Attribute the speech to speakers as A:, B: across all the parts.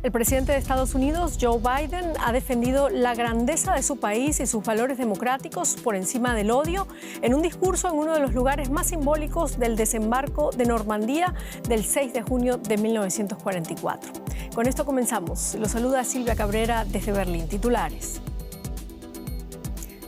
A: El presidente de Estados Unidos, Joe Biden, ha defendido la grandeza de su país y sus valores democráticos por encima del odio en un discurso en uno de los lugares más simbólicos del desembarco de Normandía del 6 de junio de 1944. Con esto comenzamos. Los saluda Silvia Cabrera desde Berlín. Titulares.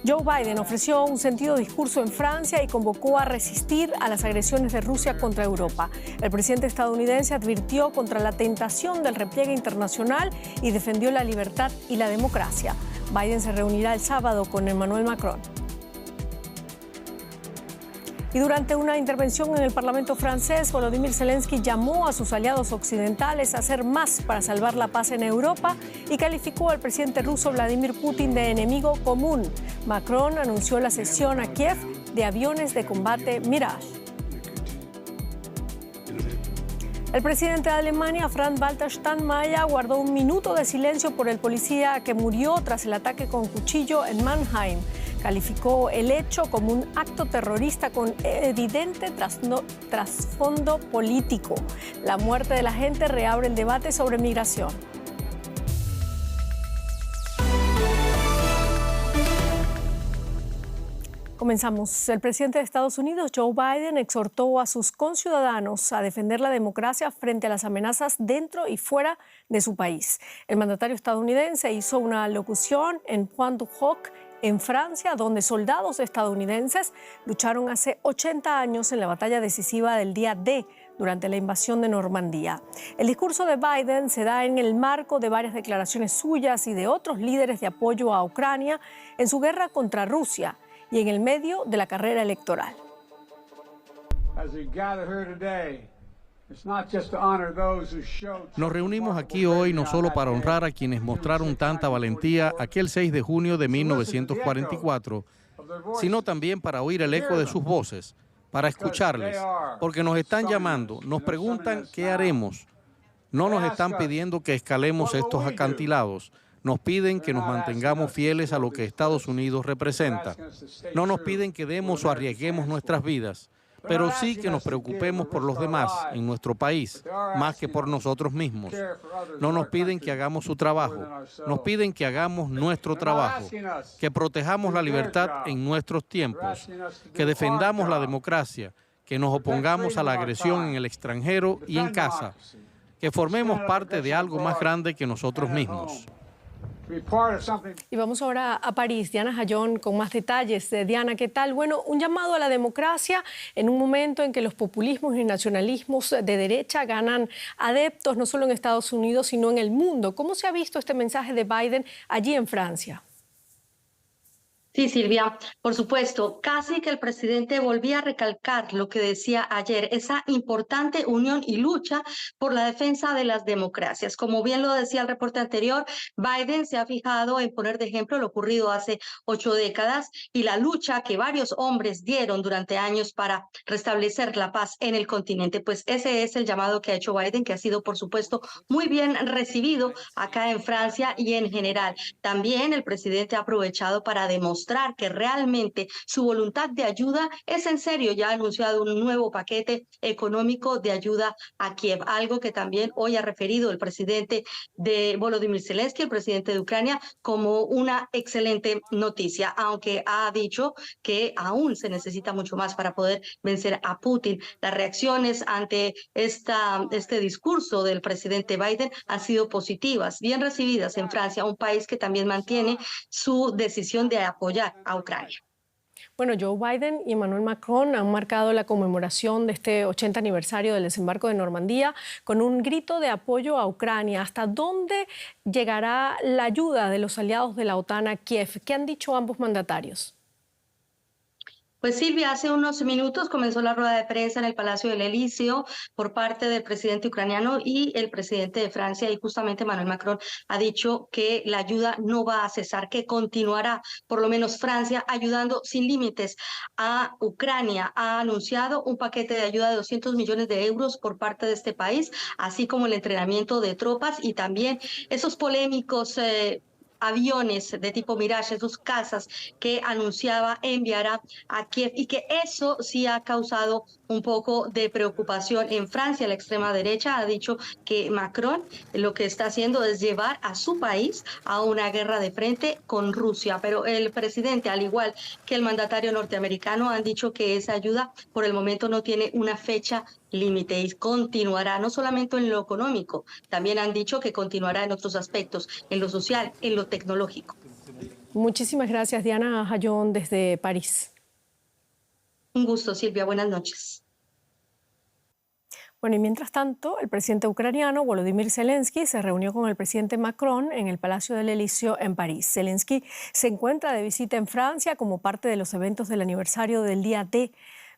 A: Joe Biden ofreció un sentido discurso en Francia y convocó a resistir a las agresiones de Rusia contra Europa. El presidente estadounidense advirtió contra la tentación del repliegue internacional y defendió la libertad y la democracia. Biden se reunirá el sábado con Emmanuel Macron. Y durante una intervención en el Parlamento francés, Volodymyr Zelensky llamó a sus aliados occidentales a hacer más para salvar la paz en Europa y calificó al presidente ruso Vladimir Putin de enemigo común. Macron anunció la cesión a Kiev de aviones de combate Mirage. El presidente de Alemania, Frank-Walter Steinmeier, guardó un minuto de silencio por el policía que murió tras el ataque con cuchillo en Mannheim. Calificó el hecho como un acto terrorista con evidente trasfondo político. La muerte de la gente reabre el debate sobre migración. Comenzamos. El presidente de Estados Unidos, Joe Biden, exhortó a sus conciudadanos a defender la democracia frente a las amenazas dentro y fuera de su país. El mandatario estadounidense hizo una locución en Pointe-du-Hoc, en Francia, donde soldados estadounidenses lucharon hace 80 años en la batalla decisiva del día D durante la invasión de Normandía. El discurso de Biden se da en el marco de varias declaraciones suyas y de otros líderes de apoyo a Ucrania en su guerra contra Rusia y en el medio de la carrera electoral.
B: Nos reunimos aquí hoy no solo para honrar a quienes mostraron tanta valentía aquel 6 de junio de 1944, sino también para oír el eco de sus voces, para escucharles, porque nos están llamando, nos preguntan qué haremos. No nos están pidiendo que escalemos estos acantilados, nos piden que nos mantengamos fieles a lo que Estados Unidos representa. No nos piden que demos o arriesguemos nuestras vidas, pero sí que nos preocupemos por los demás en nuestro país, más que por nosotros mismos. No nos piden que hagamos su trabajo, nos piden que hagamos nuestro trabajo, que protejamos la libertad en nuestros tiempos, que defendamos la democracia, que nos opongamos a la agresión en el extranjero y en casa, que formemos parte de algo más grande que nosotros mismos.
A: Y vamos ahora a París. Diana Jayón con más detalles. Diana, ¿qué tal? Bueno, un llamado a la democracia en un momento en que los populismos y nacionalismos de derecha ganan adeptos no solo en Estados Unidos, sino en el mundo. ¿Cómo se ha visto este mensaje de Biden allí en Francia?
C: Sí, Silvia, por supuesto, casi que el presidente volvía a recalcar lo que decía ayer, esa importante unión y lucha por la defensa de las democracias. Como bien lo decía el reporte anterior, Biden se ha fijado en poner de ejemplo lo ocurrido hace 8 décadas y la lucha que varios hombres dieron durante años para restablecer la paz en el continente. Pues ese es el llamado que ha hecho Biden, que ha sido, por supuesto, muy bien recibido acá en Francia y en general. También el presidente ha aprovechado para demostrar que realmente su voluntad de ayuda es en serio. Ya ha anunciado un nuevo paquete económico de ayuda a Kiev, algo que también hoy ha referido el presidente de Volodymyr Zelensky, el presidente de Ucrania, como una excelente noticia, aunque ha dicho que aún se necesita mucho más para poder vencer a Putin. Las reacciones ante este discurso del presidente Biden han sido positivas, bien recibidas en Francia, un país que también mantiene su decisión de apoyar a Ucrania.
A: Bueno, Joe Biden y Emmanuel Macron han marcado la conmemoración de este 80 aniversario del desembarco de Normandía con un grito de apoyo a Ucrania. ¿Hasta dónde llegará la ayuda de los aliados de la OTAN a Kiev? ¿Qué han dicho ambos mandatarios?
C: Pues Silvia, hace unos minutos comenzó la rueda de prensa en el Palacio del Elíseo por parte del presidente ucraniano y el presidente de Francia, y justamente Emmanuel Macron ha dicho que la ayuda no va a cesar, que continuará, por lo menos Francia, ayudando sin límites a Ucrania. Ha anunciado un paquete de ayuda de 200 millones de euros por parte de este país, así como el entrenamiento de tropas y también esos polémicos aviones de tipo Mirage, esos cazas que anunciaba enviará a Kiev, y que eso sí ha causado un poco de preocupación en Francia. La extrema derecha ha dicho que Macron lo que está haciendo es llevar a su país a una guerra de frente con Rusia, pero el presidente, al igual que el mandatario norteamericano, han dicho que esa ayuda por el momento no tiene una fecha límite y continuará no solamente en lo económico, también han dicho que continuará en otros aspectos, en lo social, en lo tecnológico.
A: Muchísimas gracias, Diana Jayón, desde París.
C: Un gusto, Silvia. Buenas noches.
A: Bueno, y mientras tanto, el presidente ucraniano Volodymyr Zelensky se reunió con el presidente Macron en el Palacio del Elíseo en París. Zelensky se encuentra de visita en Francia como parte de los eventos del aniversario del Día D.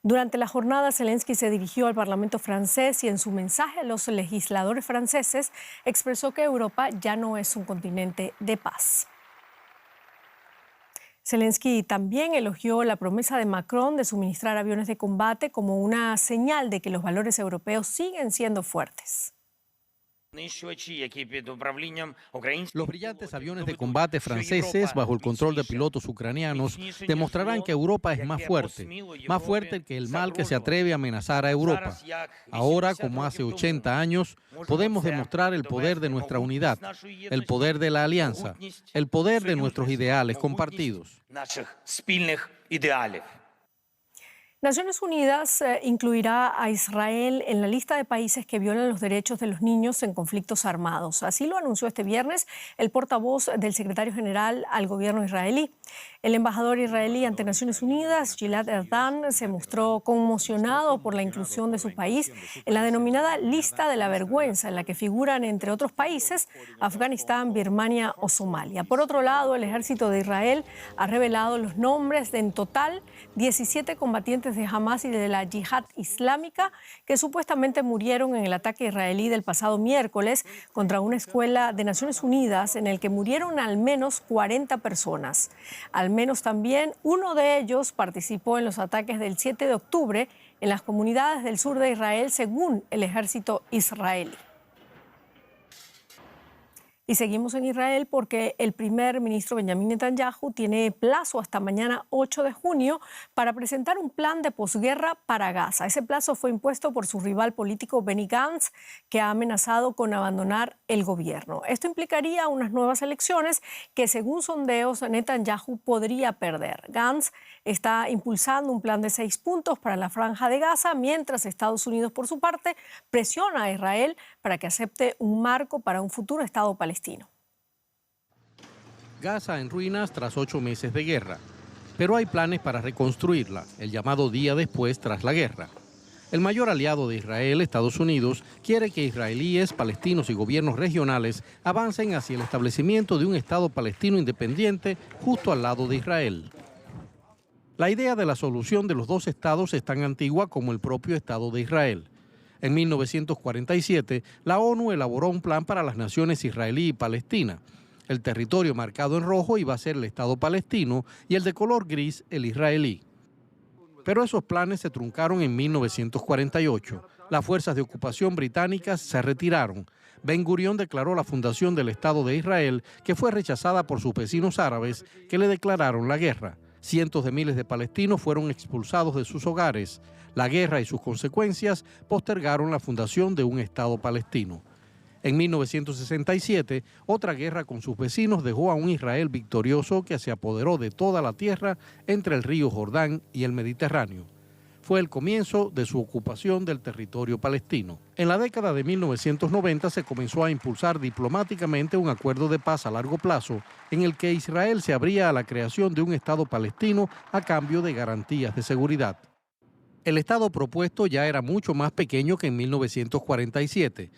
A: Durante la jornada, Zelensky se dirigió al Parlamento francés y en su mensaje a los legisladores franceses expresó que Europa ya no es un continente de paz. Zelensky también elogió la promesa de Macron de suministrar aviones de combate como una señal de que los valores europeos siguen siendo fuertes.
B: Los brillantes aviones de combate franceses, bajo el control de pilotos ucranianos, demostrarán que Europa es más fuerte que el mal que se atreve a amenazar a Europa. Ahora, como hace 80 años, podemos demostrar el poder de nuestra unidad, el poder de la alianza, el poder de nuestros ideales compartidos.
A: Naciones Unidas incluirá a Israel en la lista de países que violan los derechos de los niños en conflictos armados. Así lo anunció este viernes el portavoz del secretario general al gobierno israelí. El embajador israelí ante Naciones Unidas, Gilad Erdan, se mostró conmocionado por la inclusión de su país en la denominada lista de la vergüenza, en la que figuran, entre otros países, Afganistán, Birmania o Somalia. Por otro lado, el ejército de Israel ha revelado los nombres de, en total, 17 combatientes de Hamas y de la Yihad Islámica que supuestamente murieron en el ataque israelí del pasado miércoles contra una escuela de Naciones Unidas en el que murieron al menos 40 personas. Al menos también uno de ellos participó en los ataques del 7 de octubre en las comunidades del sur de Israel, según el ejército israelí. Y seguimos en Israel porque el primer ministro Benjamin Netanyahu tiene plazo hasta mañana 8 de junio para presentar un plan de posguerra para Gaza. Ese plazo fue impuesto por su rival político Benny Gantz, que ha amenazado con abandonar el gobierno. Esto implicaría unas nuevas elecciones que, según sondeos, Netanyahu podría perder. Gantz está impulsando un plan de 6 puntos para la Franja de Gaza, mientras Estados Unidos, por su parte, presiona a Israel para que acepte un marco para un futuro Estado palestino.
B: Gaza en ruinas tras 8 meses de guerra, pero hay planes para reconstruirla, el llamado día después tras la guerra. El mayor aliado de Israel, Estados Unidos, quiere que israelíes, palestinos y gobiernos regionales avancen hacia el establecimiento de un Estado palestino independiente justo al lado de Israel. La idea de la solución de los dos estados es tan antigua como el propio Estado de Israel. En 1947, la ONU elaboró un plan para las naciones israelí y palestina. El territorio marcado en rojo iba a ser el Estado palestino y el de color gris el israelí. Pero esos planes se truncaron en 1948. Las fuerzas de ocupación británicas se retiraron. Ben Gurión declaró la fundación del Estado de Israel, que fue rechazada por sus vecinos árabes, que le declararon la guerra. Cientos de miles de palestinos fueron expulsados de sus hogares. La guerra y sus consecuencias postergaron la fundación de un Estado palestino. En 1967, otra guerra con sus vecinos dejó a un Israel victorioso que se apoderó de toda la tierra entre el río Jordán y el Mediterráneo. Fue el comienzo de su ocupación del territorio palestino. En la década de 1990 se comenzó a impulsar diplomáticamente un acuerdo de paz a largo plazo en el que Israel se abría a la creación de un Estado palestino a cambio de garantías de seguridad. El Estado propuesto ya era mucho más pequeño que en 1947,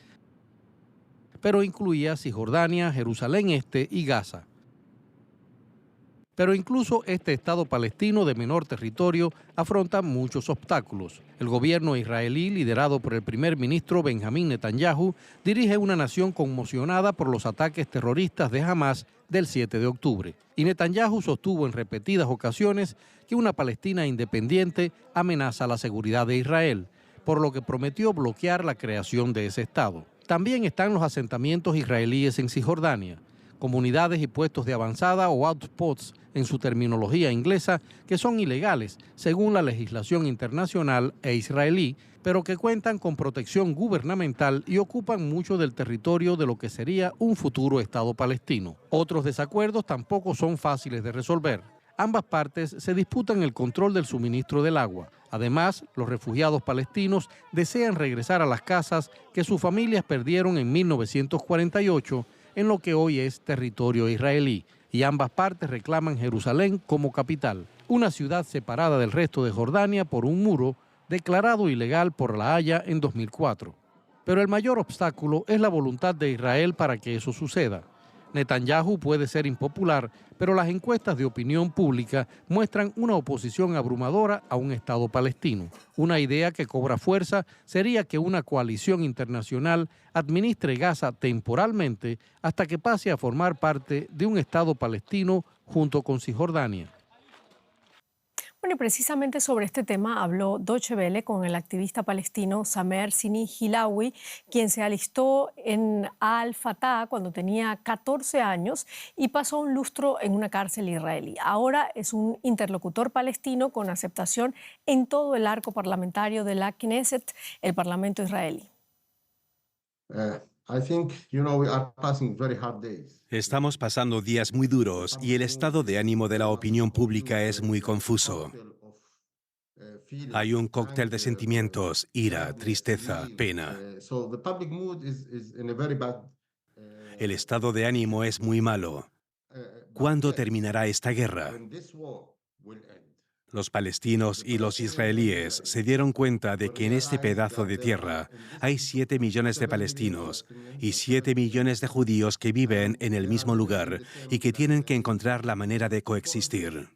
B: pero incluía Cisjordania, Jerusalén Este y Gaza. Pero incluso este Estado palestino de menor territorio afronta muchos obstáculos. El gobierno israelí, liderado por el primer ministro Benjamin Netanyahu, dirige una nación conmocionada por los ataques terroristas de Hamas del 7 de octubre. Y Netanyahu sostuvo en repetidas ocasiones que una Palestina independiente amenaza la seguridad de Israel, por lo que prometió bloquear la creación de ese Estado. También están los asentamientos israelíes en Cisjordania. comunidades y puestos de avanzada o outposts en su terminología inglesa, que son ilegales según la legislación internacional e israelí, pero que cuentan con protección gubernamental y ocupan mucho del territorio de lo que sería un futuro Estado palestino. Otros desacuerdos tampoco son fáciles de resolver. Ambas partes se disputan el control del suministro del agua. Además, los refugiados palestinos desean regresar a las casas que sus familias perdieron en 1948 en lo que hoy es territorio israelí, y ambas partes reclaman Jerusalén como capital, una ciudad separada del resto de Jordania por un muro declarado ilegal por La Haya en 2004. Pero el mayor obstáculo es la voluntad de Israel para que eso suceda. Netanyahu puede ser impopular, pero las encuestas de opinión pública muestran una oposición abrumadora a un Estado palestino. Una idea que cobra fuerza sería que una coalición internacional administre Gaza temporalmente hasta que pase a formar parte de un Estado palestino junto con Cisjordania.
A: Bueno, y precisamente sobre este tema habló Deutsche Welle con el activista palestino Samer Sini Hilawi, quien se alistó en Al-Fatah cuando tenía 14 años y pasó un lustro en una cárcel israelí. Ahora es un interlocutor palestino con aceptación en todo el arco parlamentario de la Knesset, el parlamento israelí.
D: Estamos pasando días muy duros y el estado de ánimo de la opinión pública es muy confuso. Hay un cóctel de sentimientos, ira, tristeza, pena. El estado de ánimo es muy malo. ¿Cuándo terminará esta guerra? Los palestinos y los israelíes se dieron cuenta de que en este pedazo de tierra hay 7 millones de palestinos y 7 millones de judíos que viven en el mismo lugar y que tienen que encontrar la manera de coexistir.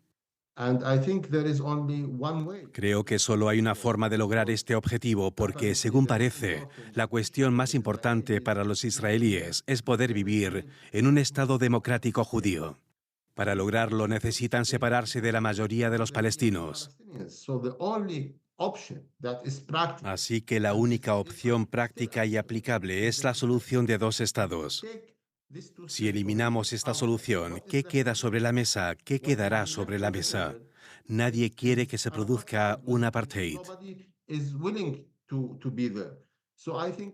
D: Creo que solo hay una forma de lograr este objetivo porque, según parece, la cuestión más importante para los israelíes es poder vivir en un Estado democrático judío. Para lograrlo necesitan separarse de la mayoría de los palestinos. Así que la única opción práctica y aplicable es la solución de 2 estados. Si eliminamos esta solución, ¿qué queda sobre la mesa? ¿Qué quedará sobre la mesa? Nadie quiere que se produzca un apartheid.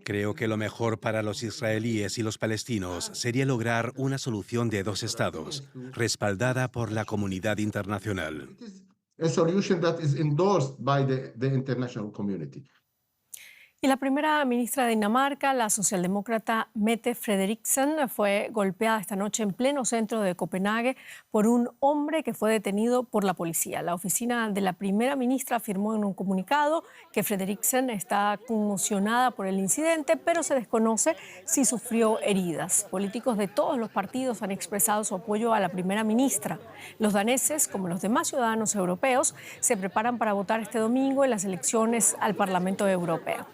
D: Creo que lo mejor para los israelíes y los palestinos sería lograr una solución de 2 estados, respaldada por la comunidad internacional.
A: Y la primera ministra de Dinamarca, la socialdemócrata Mette Frederiksen, fue golpeada esta noche en pleno centro de Copenhague por un hombre que fue detenido por la policía. La oficina de la primera ministra afirmó en un comunicado que Frederiksen está conmocionada por el incidente, pero se desconoce si sufrió heridas. Políticos de todos los partidos han expresado su apoyo a la primera ministra. Los daneses, como los demás ciudadanos europeos, se preparan para votar este domingo en las elecciones al Parlamento Europeo.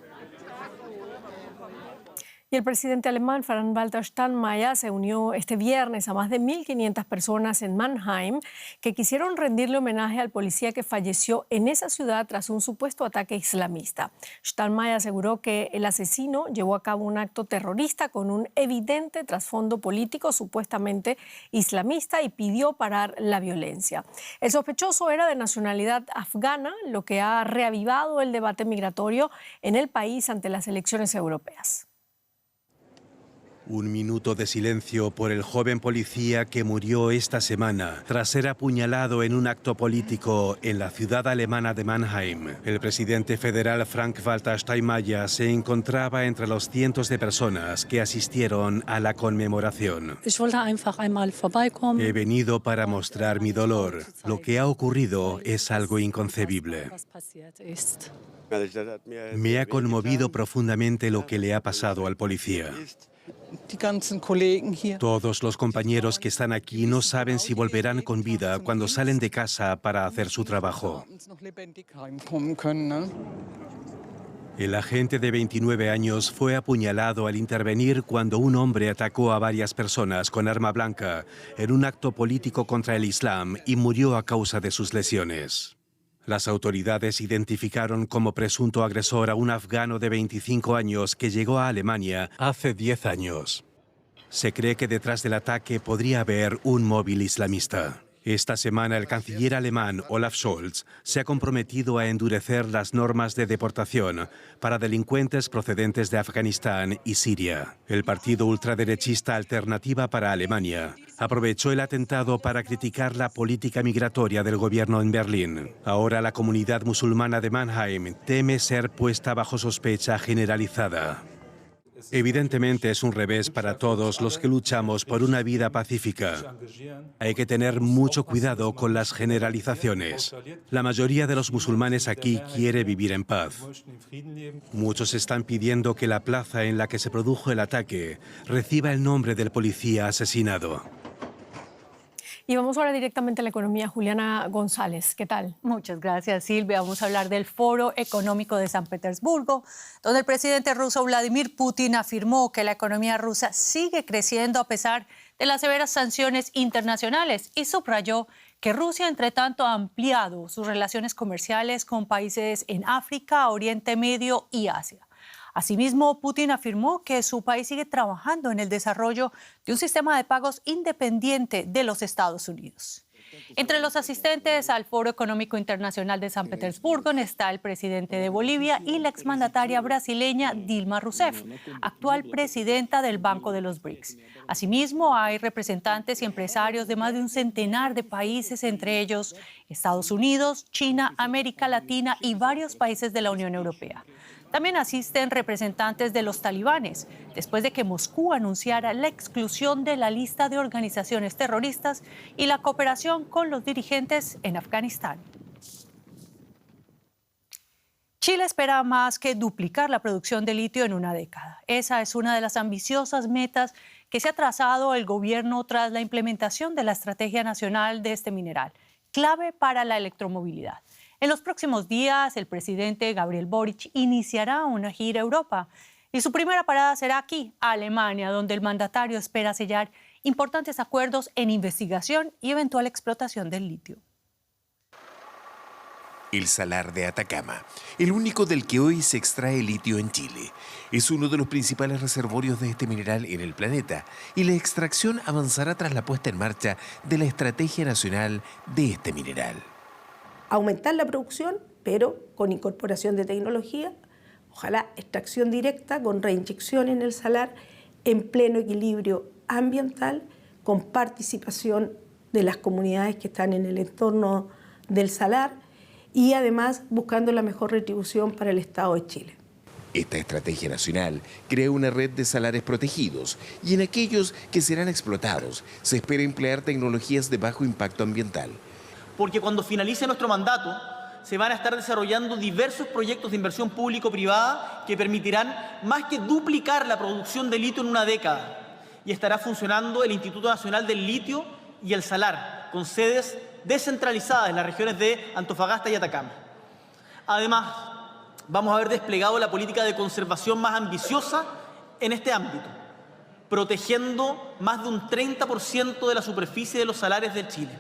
A: Y el presidente alemán Frank-Walter Steinmeier se unió este viernes a más de 1.500 personas en Mannheim que quisieron rendirle homenaje al policía que falleció en esa ciudad tras un supuesto ataque islamista. Steinmeier aseguró que el asesino llevó a cabo un acto terrorista con un evidente trasfondo político supuestamente islamista y pidió parar la violencia. El sospechoso era de nacionalidad afgana, lo que ha reavivado el debate migratorio en el país ante las elecciones europeas.
D: Un minuto de silencio por el joven policía que murió esta semana tras ser apuñalado en un acto político en la ciudad alemana de Mannheim. El presidente federal Frank-Walter Steinmeier se encontraba entre los cientos de personas que asistieron a la conmemoración. He venido para mostrar mi dolor. Lo que ha ocurrido es algo inconcebible. Me ha conmovido profundamente lo que le ha pasado al policía. Todos los compañeros que están aquí no saben si volverán con vida cuando salen de casa para hacer su trabajo. El agente de 29 años fue apuñalado al intervenir cuando un hombre atacó a varias personas con arma blanca en un acto político contra el Islam y murió a causa de sus lesiones. Las autoridades identificaron como presunto agresor a un afgano de 25 años que llegó a Alemania hace 10 años. Se cree que detrás del ataque podría haber un móvil islamista. Esta semana el canciller alemán Olaf Scholz se ha comprometido a endurecer las normas de deportación para delincuentes procedentes de Afganistán y Siria. El partido ultraderechista Alternativa para Alemania aprovechó el atentado para criticar la política migratoria del gobierno en Berlín. Ahora la comunidad musulmana de Mannheim teme ser puesta bajo sospecha generalizada. Evidentemente es un revés para todos los que luchamos por una vida pacífica. Hay que tener mucho cuidado con las generalizaciones. La mayoría de los musulmanes aquí quiere vivir en paz. Muchos están pidiendo que la plaza en la que se produjo el ataque reciba el nombre del policía asesinado.
A: Y vamos ahora directamente a la economía. Juliana González, ¿qué tal?
E: Muchas gracias, Silvia. Vamos a hablar del Foro Económico de San Petersburgo, donde el presidente ruso Vladimir Putin afirmó que la economía rusa sigue creciendo a pesar de las severas sanciones internacionales y subrayó que Rusia, entre tanto, ha ampliado sus relaciones comerciales con países en África, Oriente Medio y Asia. Asimismo, Putin afirmó que su país sigue trabajando en el desarrollo de un sistema de pagos independiente de los Estados Unidos. Entre los asistentes al Foro Económico Internacional de San Petersburgo está el presidente de Bolivia y la exmandataria brasileña Dilma Rousseff, actual presidenta del Banco de los BRICS. Asimismo, hay representantes y empresarios de más de un centenar de países, entre ellos Estados Unidos, China, América Latina y varios países de la Unión Europea. También asisten representantes de los talibanes, después de que Moscú anunciara la exclusión de la lista de organizaciones terroristas y la cooperación con los dirigentes en Afganistán. Chile espera más que duplicar la producción de litio en una década. Esa es una de las ambiciosas metas que se ha trazado el gobierno tras la implementación de la Estrategia Nacional de este mineral, clave para la electromovilidad. En los próximos días, el presidente Gabriel Boric iniciará una gira a Europa y su primera parada será aquí, Alemania, donde el mandatario espera sellar importantes acuerdos en investigación y eventual explotación del litio.
F: El Salar de Atacama, el único del que hoy se extrae litio en Chile, es uno de los principales reservorios de este mineral en el planeta y la extracción avanzará tras la puesta en marcha de la Estrategia Nacional de este mineral.
G: Aumentar la producción, pero con incorporación de tecnología, ojalá extracción directa con reinyección en el salar, en pleno equilibrio ambiental, con participación de las comunidades que están en el entorno del salar y además buscando la mejor retribución para el Estado de Chile.
F: Esta estrategia nacional crea una red de salares protegidos y en aquellos que serán explotados se espera emplear tecnologías de bajo impacto ambiental.
H: Porque cuando finalice nuestro mandato se van a estar desarrollando diversos proyectos de inversión público-privada que permitirán más que duplicar la producción de litio en una década. Y estará funcionando el Instituto Nacional del Litio y el Salar, con sedes descentralizadas en las regiones de Antofagasta y Atacama. Además, vamos a haber desplegado la política de conservación más ambiciosa en este ámbito, protegiendo más de un 30% de la superficie de los salares de Chile.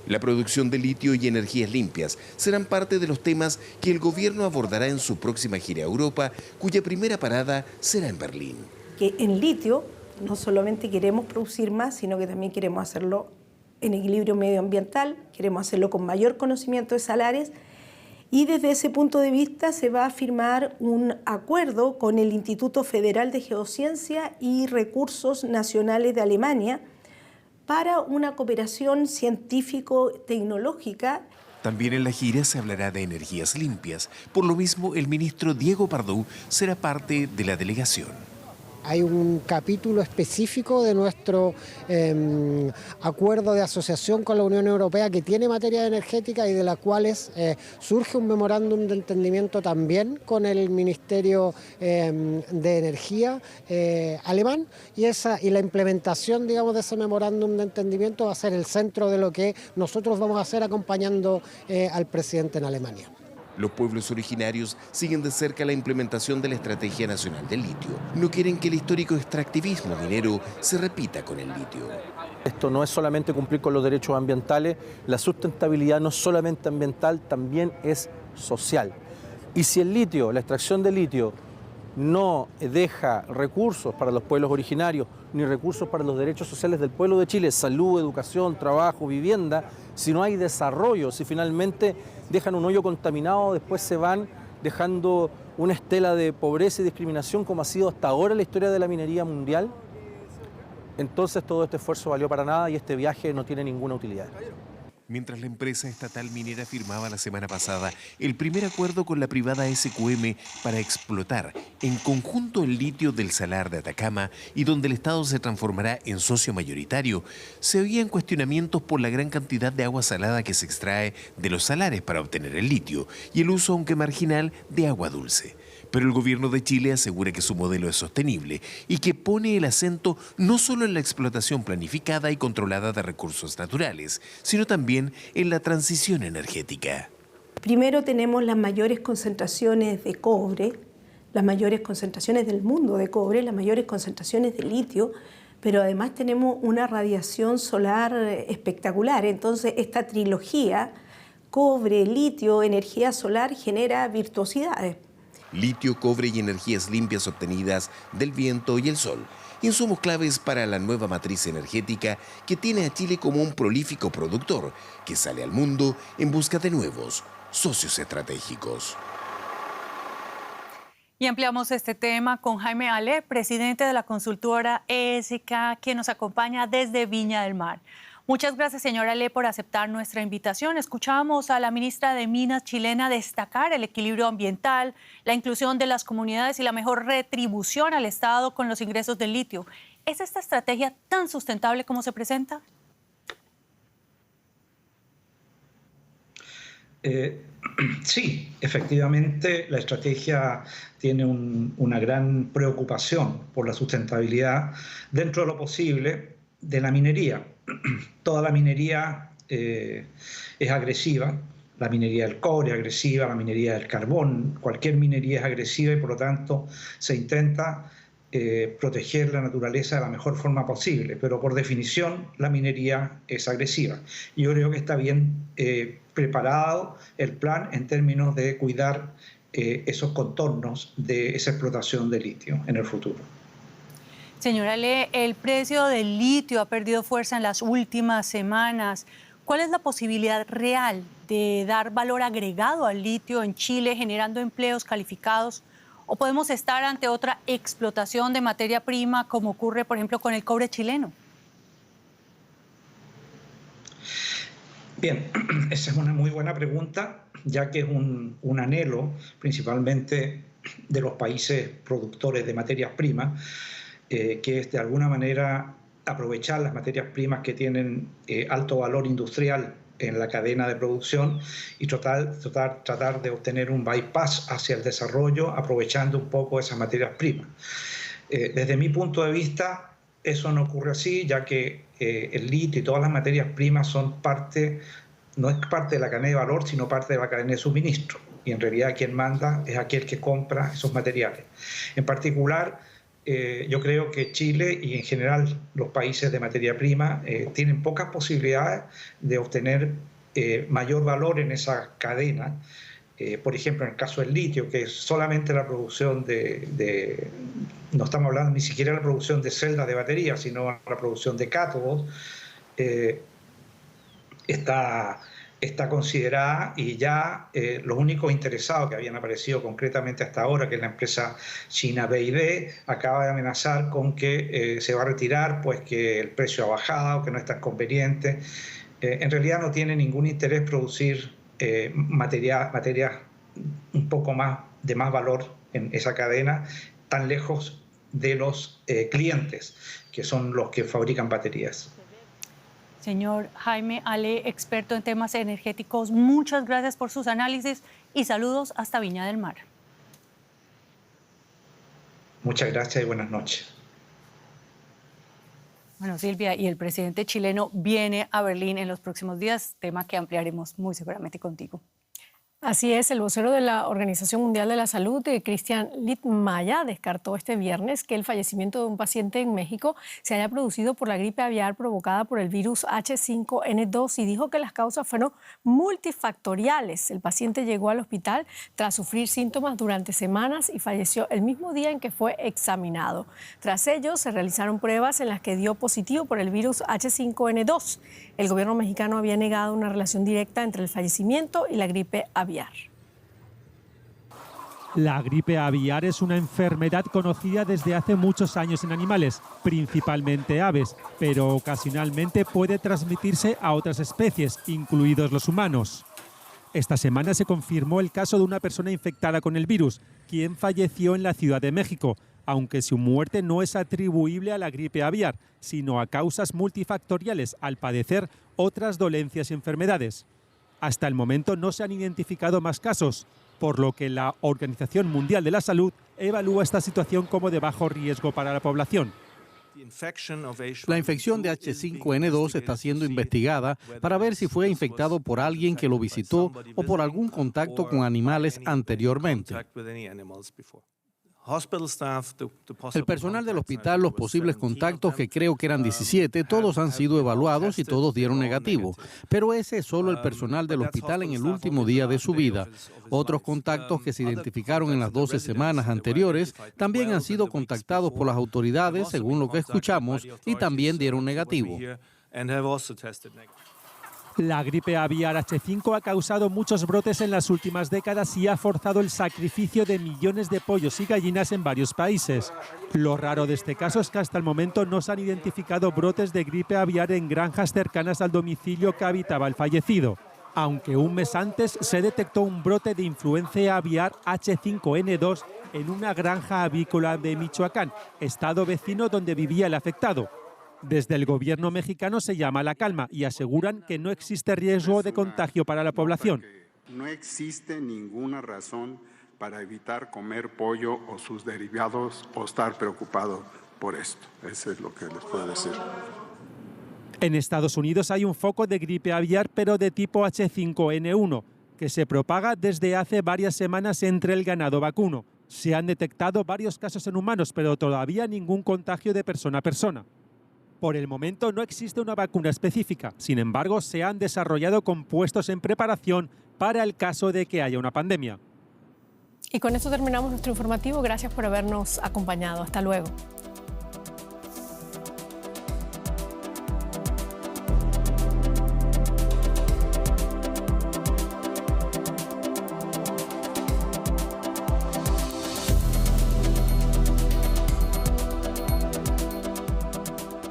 F: La producción de litio y energías limpias serán parte de los temas que el gobierno abordará en su próxima gira a Europa, cuya primera parada será en Berlín.
G: Que en litio no solamente queremos producir más, sino que también queremos hacerlo en equilibrio medioambiental, queremos hacerlo con mayor conocimiento de salares y desde ese punto de vista se va a firmar un acuerdo con el Instituto Federal de Geociencia y Recursos Nacionales de Alemania para una cooperación científico-tecnológica.
F: También en la gira se hablará de energías limpias. Por lo mismo, el ministro Diego Pardo será parte de la delegación.
I: Hay un capítulo específico de nuestro acuerdo de asociación con la Unión Europea que tiene materia energética y de la cuales surge un memorándum de entendimiento también con el Ministerio de Energía alemán y la implementación, digamos, de ese memorándum de entendimiento va a ser el centro de lo que nosotros vamos a hacer acompañando al presidente en Alemania.
F: Los pueblos originarios siguen de cerca la implementación de la Estrategia Nacional del Litio. No quieren que el histórico extractivismo minero se repita con el litio.
J: Esto no es solamente cumplir con los derechos ambientales, la sustentabilidad no es solamente ambiental, también es social. Y si el litio, la extracción de litio, no deja recursos para los pueblos originarios, ni recursos para los derechos sociales del pueblo de Chile, salud, educación, trabajo, vivienda, si no hay desarrollo, si finalmente dejan un hoyo contaminado, después se van dejando una estela de pobreza y discriminación como ha sido hasta ahora la historia de la minería mundial, entonces todo este esfuerzo valió para nada y este viaje no tiene ninguna utilidad.
F: Mientras la empresa estatal minera firmaba la semana pasada el primer acuerdo con la privada SQM para explotar en conjunto el litio del salar de Atacama y donde el Estado se transformará en socio mayoritario, se oían cuestionamientos por la gran cantidad de agua salada que se extrae de los salares para obtener el litio y el uso, aunque marginal, de agua dulce. Pero el gobierno de Chile asegura que su modelo es sostenible y que pone el acento no solo en la explotación planificada y controlada de recursos naturales, sino también en la transición energética.
G: Primero tenemos las mayores concentraciones de cobre, las mayores concentraciones del mundo de cobre, las mayores concentraciones de litio, pero además tenemos una radiación solar espectacular. Entonces esta trilogía, cobre, litio, energía solar, genera virtuosidades.
F: Litio, cobre y energías limpias obtenidas del viento y el sol. Insumos claves para la nueva matriz energética que tiene a Chile como un prolífico productor que sale al mundo en busca de nuevos socios estratégicos.
E: Y ampliamos este tema con Jaime Ale, presidente de la consultora ESK, quien nos acompaña desde Viña del Mar. Muchas gracias, señora Ale, por aceptar nuestra invitación. Escuchábamos a la ministra de Minas chilena destacar el equilibrio ambiental, la inclusión de las comunidades y la mejor retribución al Estado con los ingresos del litio. ¿Es esta estrategia tan sustentable como se presenta?
K: Sí, efectivamente la estrategia tiene una gran preocupación por la sustentabilidad dentro de lo posible de la minería. Toda la minería es agresiva, la minería del cobre es agresiva, la minería del carbón, cualquier minería es agresiva y por lo tanto se intenta proteger la naturaleza de la mejor forma posible, pero por definición la minería es agresiva. Y yo creo que está bien preparado el plan en términos de cuidar esos contornos de esa explotación de litio en el futuro.
E: Señora Le, el precio del litio ha perdido fuerza en las últimas semanas. ¿Cuál es la posibilidad real de dar valor agregado al litio en Chile, generando empleos calificados? ¿O podemos estar ante otra explotación de materia prima, como ocurre, por ejemplo, con el cobre chileno?
K: Bien, esa es una muy buena pregunta, ya que es un anhelo, principalmente de los países productores de materias primas, que es de alguna manera aprovechar las materias primas que tienen alto valor industrial en la cadena de producción y tratar de obtener un bypass hacia el desarrollo aprovechando un poco esas materias primas. Desde mi punto de vista, eso no ocurre así, ya que el litio y todas las materias primas son no es parte de la cadena de valor, sino parte de la cadena de suministro. Y en realidad quien manda es aquel que compra esos materiales. En particular, yo creo que Chile y en general los países de materia prima tienen pocas posibilidades de obtener mayor valor en esa cadena. Por ejemplo, en el caso del litio, que es solamente la producción no estamos hablando ni siquiera de la producción de celdas de baterías, sino la producción de cátodos, está considerada y ya los únicos interesados que habían aparecido concretamente hasta ahora, que es la empresa china BYD, acaba de amenazar con que se va a retirar, pues que el precio ha bajado, que no es tan conveniente. En realidad no tiene ningún interés producir materias un poco más de más valor en esa cadena, tan lejos de los clientes, que son los que fabrican baterías.
E: Señor Jaime Ale, experto en temas energéticos, muchas gracias por sus análisis y saludos hasta Viña del Mar.
K: Muchas gracias y buenas noches.
E: Bueno, Silvia, y el presidente chileno viene a Berlín en los próximos días, tema que ampliaremos muy seguramente contigo.
A: Así es, el vocero de la Organización Mundial de la Salud, Cristian Litmaya, descartó este viernes que el fallecimiento de un paciente en México se haya producido por la gripe aviar provocada por el virus H5N2 y dijo que las causas fueron multifactoriales. El paciente llegó al hospital tras sufrir síntomas durante semanas y falleció el mismo día en que fue examinado. Tras ello, se realizaron pruebas en las que dio positivo por el virus H5N2. El gobierno mexicano había negado una relación directa entre el fallecimiento y la gripe aviar.
L: La gripe aviar es una enfermedad conocida desde hace muchos años en animales, principalmente aves, pero ocasionalmente puede transmitirse a otras especies, incluidos los humanos. Esta semana se confirmó el caso de una persona infectada con el virus, quien falleció en la Ciudad de México, aunque su muerte no es atribuible a la gripe aviar, sino a causas multifactoriales al padecer otras dolencias y enfermedades. Hasta el momento no se han identificado más casos, por lo que la Organización Mundial de la Salud evalúa esta situación como de bajo riesgo para la población.
B: La infección de H5N2 está siendo investigada para ver si fue infectado por alguien que lo visitó o por algún contacto con animales anteriormente. El personal del hospital, los posibles contactos, que creo que eran 17, todos han sido evaluados y todos dieron negativo. Pero ese es solo el personal del hospital en el último día de su vida. Otros contactos que se identificaron en las 12 semanas anteriores también han sido contactados por las autoridades, según lo que escuchamos, y también dieron negativo.
L: La gripe aviar H5 ha causado muchos brotes en las últimas décadas y ha forzado el sacrificio de millones de pollos y gallinas en varios países. Lo raro de este caso es que hasta el momento no se han identificado brotes de gripe aviar en granjas cercanas al domicilio que habitaba el fallecido, aunque un mes antes se detectó un brote de influenza aviar H5N2 en una granja avícola de Michoacán, estado vecino donde vivía el afectado. Desde el gobierno mexicano se llama a la calma y aseguran que no existe riesgo de contagio para la población.
M: No existe ninguna razón para evitar comer pollo o sus derivados o estar preocupado por esto. Eso es lo que les puedo decir.
L: En Estados Unidos hay un foco de gripe aviar, pero de tipo H5N1, que se propaga desde hace varias semanas entre el ganado vacuno. Se han detectado varios casos en humanos, pero todavía ningún contagio de persona a persona. Por el momento no existe una vacuna específica, sin embargo se han desarrollado compuestos en preparación para el caso de que haya una pandemia.
A: Y con esto terminamos nuestro informativo. Gracias por habernos acompañado. Hasta luego.